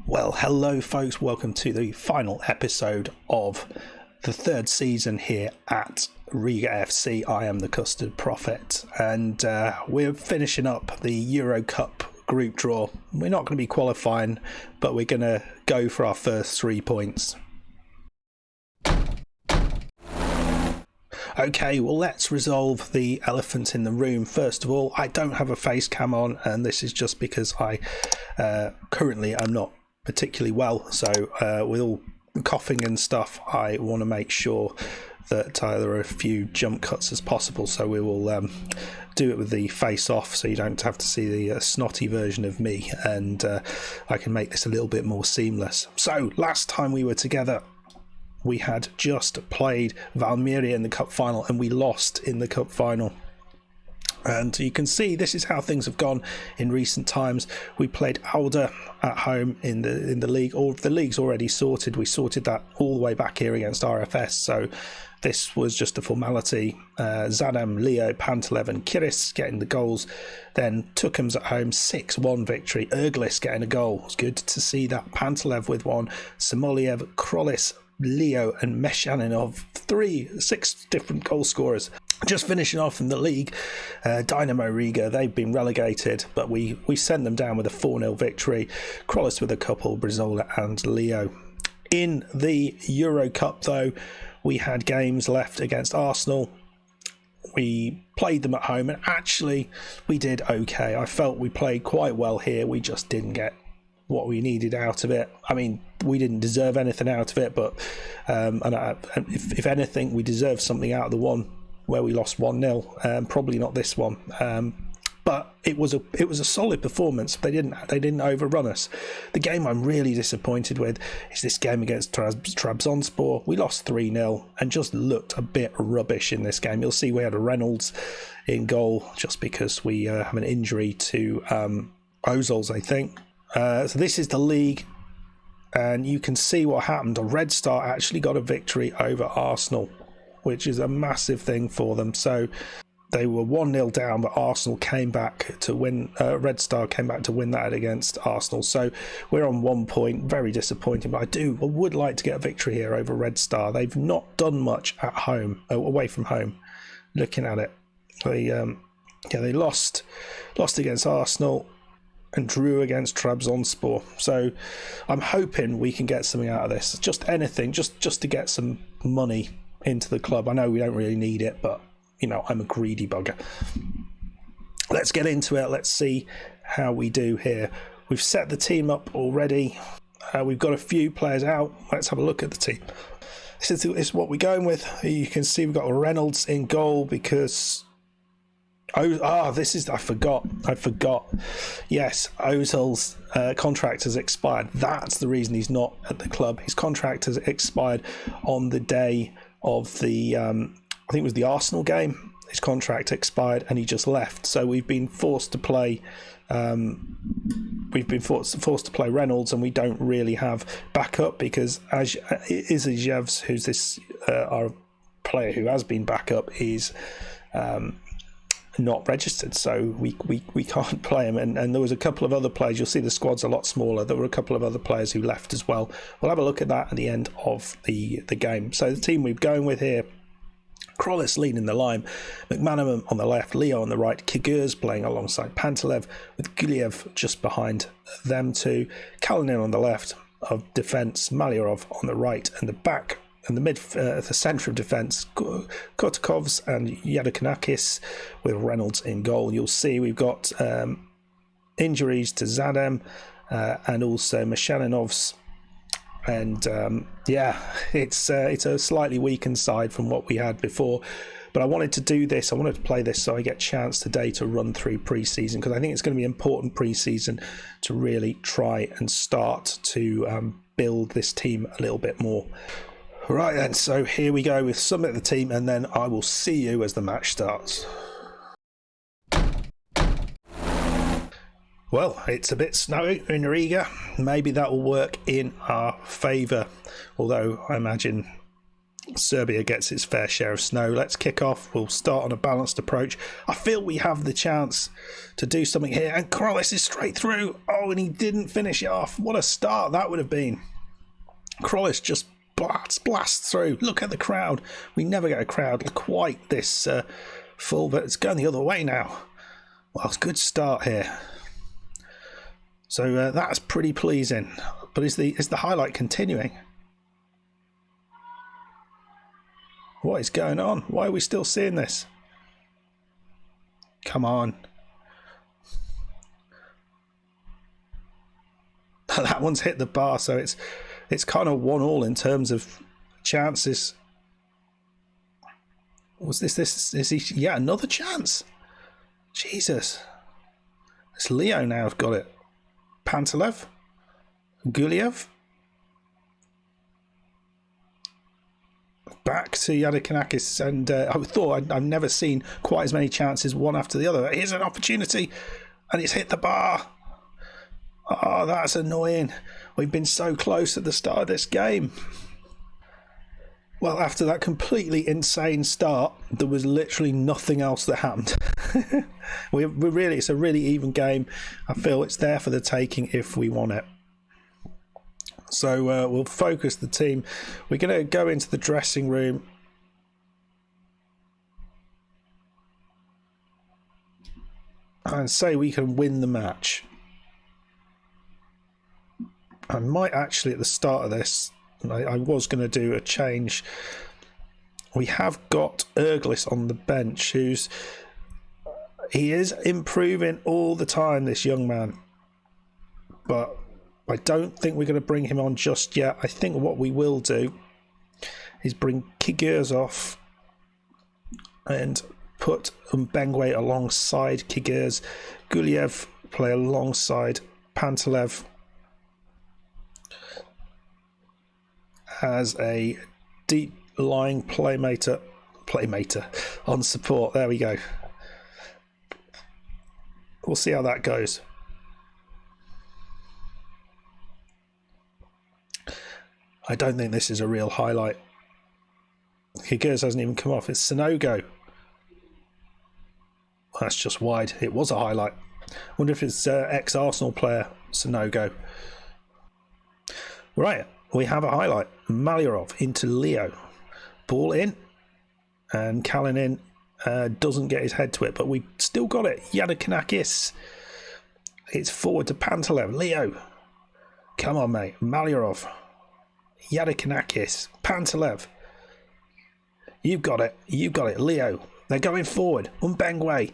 Well, hello folks, welcome to the final episode of the third season here at Riga FC. I am the Custard Prophet, and we're finishing up the Euro Cup group draw. We're not going to be qualifying, but we're going to go for our first 3 points. Okay, well, let's resolve the elephant in the room. First of all, I don't have a face cam on, and this is just because I currently am not particularly well. So with all coughing and stuff, I want to make sure that there are a few jump cuts as possible. So we will do it with the face off, so you don't have to see the snotty version of me, and I can make this a little bit more seamless. So last time we were together, we had just played Valmiera in the cup final, and we lost in the cup final. And you can see this is how things have gone in recent times. We played Auda at home in the league. All the league's already sorted. We sorted that all the way back here against RFS. So this was just a formality. Zadam, Leo, Pantelev and Kiris getting the goals. Then Tukums at home, 6-1 victory. Erglis getting a goal. It's good to see that. Pantelev with one. Samoliev, Krolis, Leo and Meshaninov, 6 different goal scorers. Just finishing off in the league, Dynamo Riga, they've been relegated, but we sent them down with a 4-0 victory. Krolis with a couple, Brizola and Leo. In the Euro Cup, though, we had games left against Arsenal. We played them at home, and actually we did okay. I felt we played quite well here. We just didn't get what we needed out of it. I mean, we didn't deserve anything out of it, but if anything, we deserved something out of the one where we lost 1-0. Probably not this one, but it was a solid performance. They didn't overrun us. The game I'm really disappointed with is this game against Trabzonspor. We lost 3-0 and just looked a bit rubbish in this game. You'll see we had a Reynolds in goal just because we have an injury to Ozils, I think. So this is the league, and you can see what happened. Red Star actually got a victory over Arsenal, which is a massive thing for them. So they were 1-0 down, but Arsenal came back to win. Red Star came back to win that against Arsenal. So we're on 1 point. Very disappointing, but I would like to get a victory here over Red Star. They've not done much at home, away from home. Looking at it, they lost against Arsenal and drew against Trabzonspor. So I'm hoping we can get something out of this. Just anything, just to get some money into the club. I know we don't really need it, but you know, I'm a greedy bugger. Let's get into it. Let's see how we do here. We've set the team up already. We've got a few players out. Let's have a look at the team. This is what we're going with. You can see we've got Reynolds in goal because I forgot. Yes, Ozil's contract has expired. That's the reason he's not at the club. His contract has expired on the day of the, I think it was the Arsenal game. His contract expired and he just left. So we've been forced to play. We've been forced to play Reynolds, and we don't really have backup because Izijevs, who's this our player who has been backup, is not registered, so we can't play him. And there was a couple of other players. You'll see the squad's a lot smaller. There were a couple of other players who left as well. We'll have a look at that at the end of the game. So the team we're going with here: Krolis leading the line, McManaman on the left, Leo on the right, Kigurs playing alongside Pantelev, with Guliev just behind them two, Kalinin on the left of defence, Malyarov on the right, and the back and the centre of defence, Kotakovs and Yadakanakis, with Reynolds in goal. You'll see we've got injuries to Zadam and also Meshaninovs, and it's a slightly weakened side from what we had before. But I wanted to do this. I wanted to play this so I get a chance today to run through pre-season, because I think it's going to be important pre-season to really try and start to build this team a little bit more. Right then, so here we go with some of the team, and then I will see you as the match starts. Well, it's a bit snowy in Riga. Maybe that will work in our favour, although I imagine Serbia gets its fair share of snow. Let's kick off. We'll start on a balanced approach. I feel we have the chance to do something here. And Krollis is straight through. Oh, and he didn't finish it off. What a start that would have been. Krollis just blasts through. Look at the crowd. We never get a crowd quite this full, but it's going the other way now. Well, it's a good start here. So that's pretty pleasing. But is the highlight continuing? What is going on? Why are we still seeing this? Come on. That one's hit the bar, so it's kind of 1-1 in terms of chances. Was this is he? Yeah, another chance. Jesus. It's Leo now have got it. Pantelev. Guliev. Back to Yadikanakis, and I thought I've never seen quite as many chances one after the other. Here's an opportunity, and it's hit the bar. Oh, that's annoying. We've been so close at the start of this game. Well, after that completely insane start, there was literally nothing else that happened. It's a really even game. I feel it's there for the taking if we want it. So we'll focus the team. We're going to go into the dressing room. And say we can win the match. I might actually, at the start of this, I was going to do a change. We have got Erglis on the bench, he is improving all the time, this young man. But I don't think we're going to bring him on just yet. I think what we will do is bring Kigers off and put Mbengwe alongside Kigers. Guliev play alongside Pantelev as a deep lying playmaker on support. There we go. We'll see how that goes. I don't think this is a real highlight. Kigers hasn't even come off. It's Sonogo. That's just wide. It was a highlight. Wonder if it's ex-Arsenal player Sonogo. Right, we have a highlight. Malyarov into Leo. Ball in. And Kalinin doesn't get his head to it, but we still got it. Yadikanakis. It's forward to Pantelev. Leo. Come on, mate. Malyarov. Yadikanakis, Pantelev. You've got it. Leo. They're going forward. Mbengwe.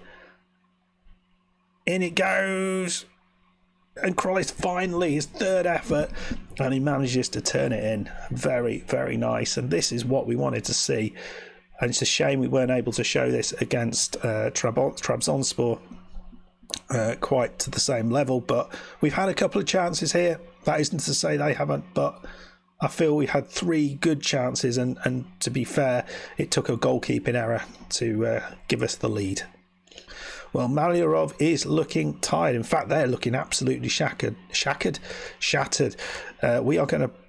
In it goes. And Krollis finally, his third effort. And he manages to turn it in. Very, very nice. And this is what we wanted to see. And it's a shame we weren't able to show this against Trabzonspor quite to the same level. But we've had a couple of chances here. That isn't to say they haven't, but I feel we had 3 good chances, and to be fair, it took a goalkeeping error to give us the lead. Well, Malyarov is looking tired. In fact, they're looking absolutely shattered.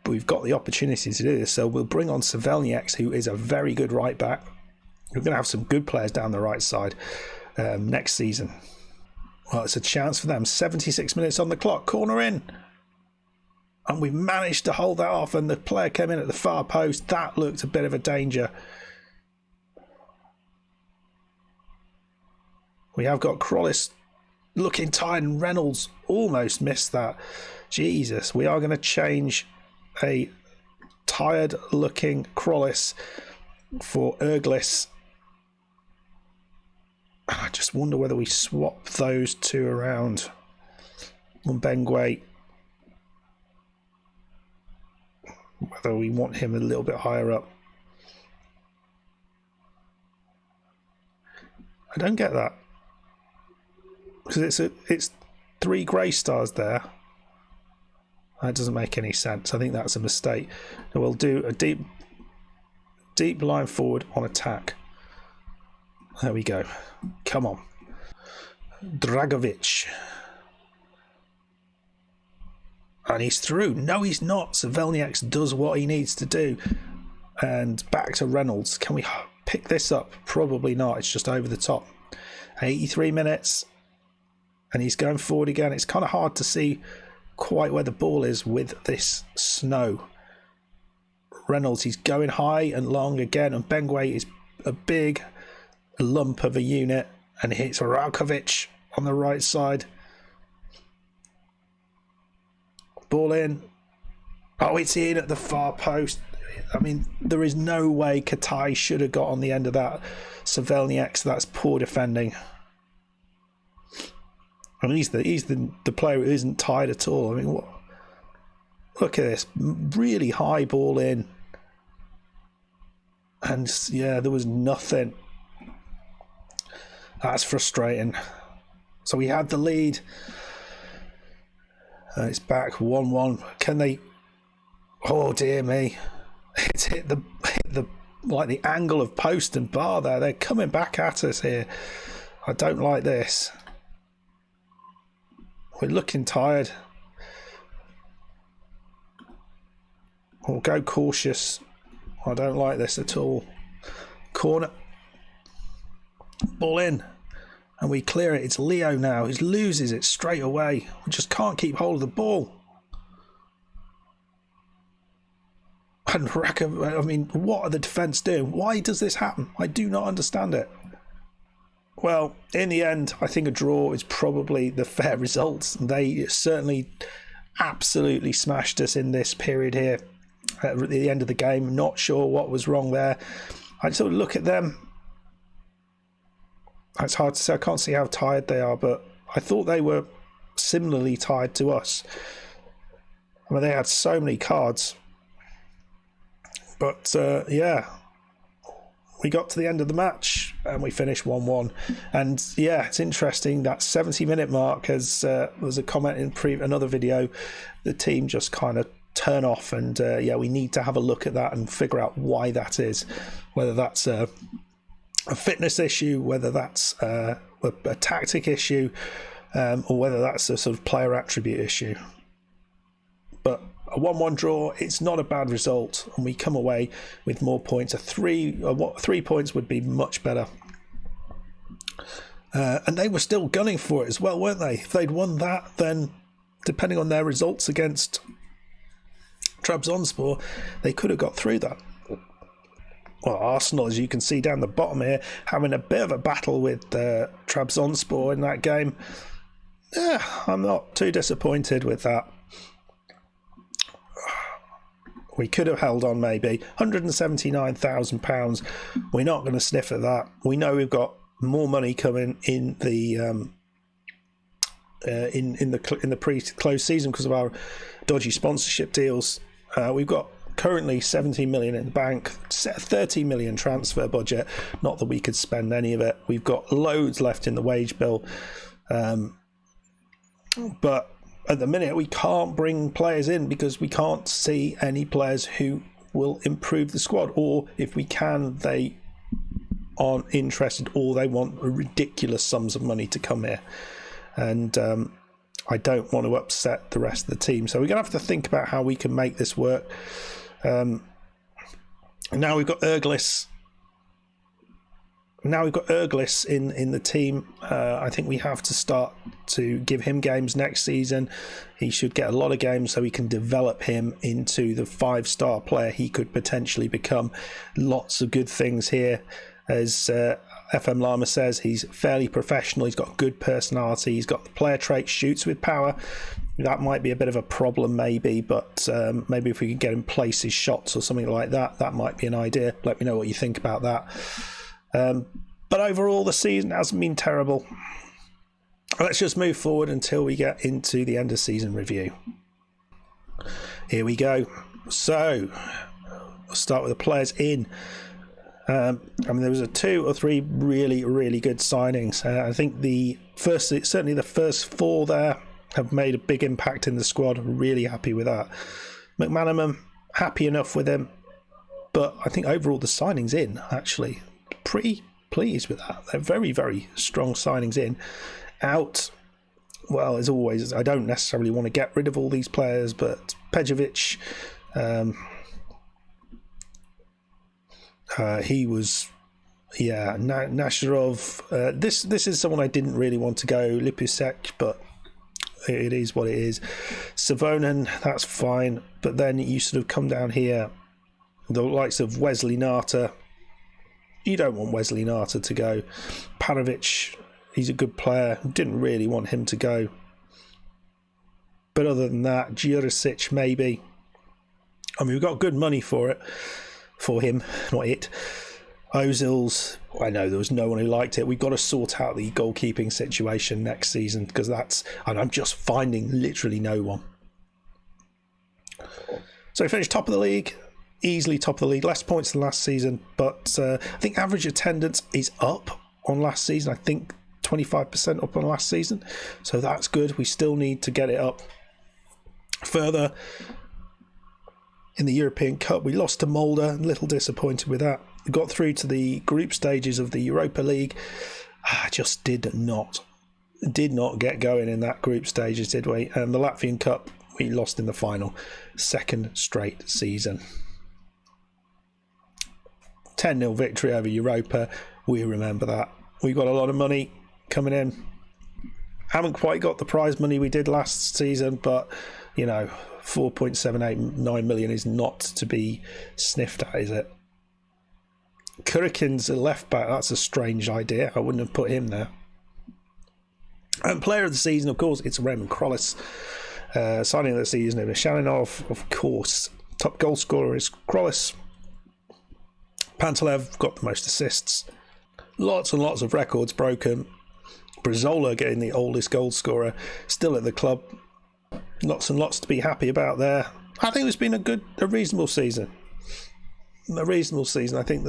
We've got the opportunity to do this, so we'll bring on Savelnieks, who is a very good right back. We're going to have some good players down the right side next season. Well, it's a chance for them. 76 minutes on the clock. Corner in. And we managed to hold that off, and the player came in at the far post. That looked a bit of a danger. We have got Krollis looking tired, and Reynolds almost missed that. Jesus, we are going to change a tired-looking Krollis for Erglis. I just wonder whether we swap those two around. Mbengwe, whether we want him a little bit higher up. I don't get that, because it's 3 grey stars there. That doesn't make any sense. I think that's a mistake. So we'll do a deep line forward on attack. There we go. Come on, Dragovic. And he's through. No, he's not. Savelnieks does what he needs to do. and back to Reynolds. Can we pick this up? Probably not. It's just over the top. 83 minutes, and he's going forward again. It's kind of hard to see quite where the ball is with this snow. Reynolds, he's going high and long again, and Bengway is a big lump of a unit, and hits Raukovic on the right side. Ball in. Oh, it's in at the far post. I mean, there is no way Katai should have got on the end of that. Savelniak, so that's poor defending. I mean, he's the player who isn't tired at all. I mean, what? Look at this. Really high ball in. And, yeah, there was nothing. That's frustrating. So we had the lead. And it's back 1-1. Can they... Oh, dear me. It's hit the like the angle of post and bar there. They're coming back at us here. I don't like this. We're looking tired. We'll go cautious. I don't like this at all. Corner. Ball in. And we clear it. It's Leo now. He loses it straight away. We just can't keep hold of the ball. And I mean, what are the defence doing? Why does this happen? I do not understand it. Well, in the end, I think a draw is probably the fair result. They certainly absolutely smashed us in this period here at the end of the game. Not sure what was wrong there. I sort of look at them. It's hard to say. I can't see how tired they are, but I thought they were similarly tired to us. I mean, they had so many cards. But, yeah, we got to the end of the match and we finished 1-1. And, yeah, it's interesting, that 70-minute mark, as was a comment in another video, the team just kind of turn off. And, yeah, we need to have a look at that and figure out why that is, whether that's a fitness issue, whether that's a tactic issue, or whether that's a sort of player attribute issue. But a 1-1 draw, it's not a bad result, and we come away with more points. 3 points would be much better. And they were still gunning for it as well, weren't they? If they'd won that, then depending on their results against Trabzonspor, they could have got through that. Well, Arsenal, as you can see down the bottom here, having a bit of a battle with Trabzonspor in that game. Yeah, I'm not too disappointed with that. We could have held on maybe. £179,000. We're not going to sniff at that. We know we've got more money coming in the in the pre-close season because of our dodgy sponsorship deals. We've got currently 17 million in the bank, 30 million transfer budget. Not that we could spend any of it. We've got loads left in the wage bill, but at the minute we can't bring players in because we can't see any players who will improve the squad, or if we can, they aren't interested, or they want ridiculous sums of money to come here. And I don't want to upset the rest of the team, so we're going to have to think about how we can make this work. Now we've got Erglis. Now we've got Erglis in the team. I think we have to start to give him games next season. He should get a lot of games so we can develop him into the 5-star player he could potentially become. Lots of good things here. As FM Lama says, he's fairly professional. He's got good personality. He's got the player trait, shoots with power. That might be a bit of a problem maybe, but maybe if we can get him place his shots or something like that, that might be an idea. Let me know what you think about that. But overall, the season hasn't been terrible. Let's just move forward until we get into the end of season review. Here we go. So, we'll start with the players in. I mean, there was 2 or 3 really, really good signings. I think certainly the first 4 there have made a big impact in the squad. Really happy with that. McManaman, happy enough with him. But I think overall the signings in, actually, pretty pleased with that. They're very, very strong signings in. Out, well, as always, I don't necessarily want to get rid of all these players, but Pejovic, He was, Nasharov. This is someone I didn't really want to go. Lipusek, but it is what it is. Savonen, that's fine. But then you sort of come down here, the likes of Wesley Nata. You don't want Wesley Nata to go. Parovic, he's a good player. Didn't really want him to go. But other than that, Jurisic maybe. I mean, we've got good money for him, not it. Ozils, I know there was no one who liked it. We've got to sort out the goalkeeping situation next season, because and I'm just finding literally no one. So we finished top of the league, easily top of the league, less points than last season, but I think average attendance is up on last season. I think 25% up on last season, so that's good. We still need to get it up further. In the European Cup, we lost to Molde, a little disappointed with that. We got through to the group stages of the Europa League. Just did not get going in that group stages, did we? And the Latvian Cup, we lost in the final. Second straight season. 10-0 victory over Europa. We remember that. We got a lot of money coming in. Haven't quite got the prize money we did last season, but, 4.789 million is not to be sniffed at, is it? Kurikin's a left back. That's a strange idea. I wouldn't have put him there. And player of the season, of course, it's Raymond Krollis. Signing of the season is Shalinov, of course. Top goal scorer is Krollis. Pantalev got the most assists. Lots and lots of records broken. Brazola getting the oldest goal scorer, still at the club. Lots and lots to be happy about there. I think it's been a reasonable season. A reasonable season. I think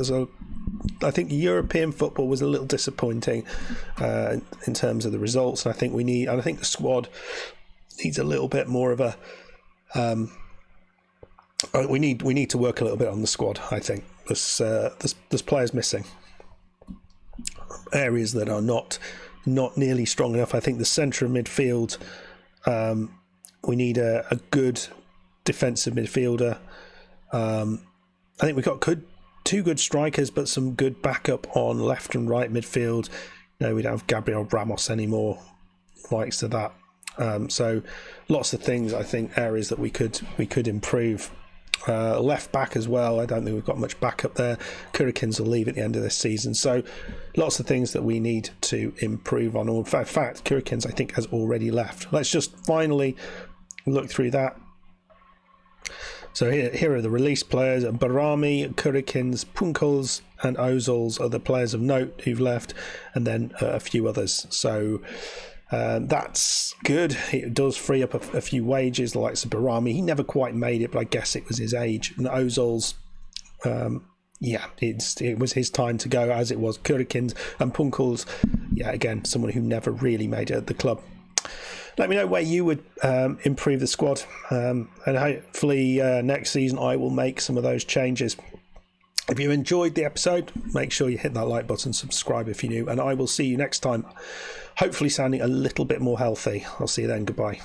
European football was a little disappointing in terms of the results, and I think the squad needs a little bit more of a. We need to work a little bit on the squad. I think there's players missing. Areas that are not nearly strong enough. I think the centre of midfield. We need a good defensive midfielder. I think we've got two good strikers, but some good backup on left and right midfield. We don't have Gabriel Ramos anymore. Likes to that. So lots of things. I think areas that we could improve. Left back as well. I don't think we've got much backup there. Kurikins will leave at the end of this season. So lots of things that we need to improve on. In fact, Kurikins I think has already left. Let's just finally look through that. So here are the released players. Barami, Kurikins, Punkels and Ozils are the players of note who've left, and then a few others. So that's good. It does free up a few wages, the likes of Barami. He never quite made it, but I guess it was his age. And Ozils, it was his time to go, as it was Kurikins and Punkels. Again, someone who never really made it at the club. Let me know where you would improve the squad, and hopefully next season I will make some of those changes. If you enjoyed the episode, make sure you hit that like button, subscribe if you're new, and I will see you next time, hopefully sounding a little bit more healthy. I'll see you then. Goodbye.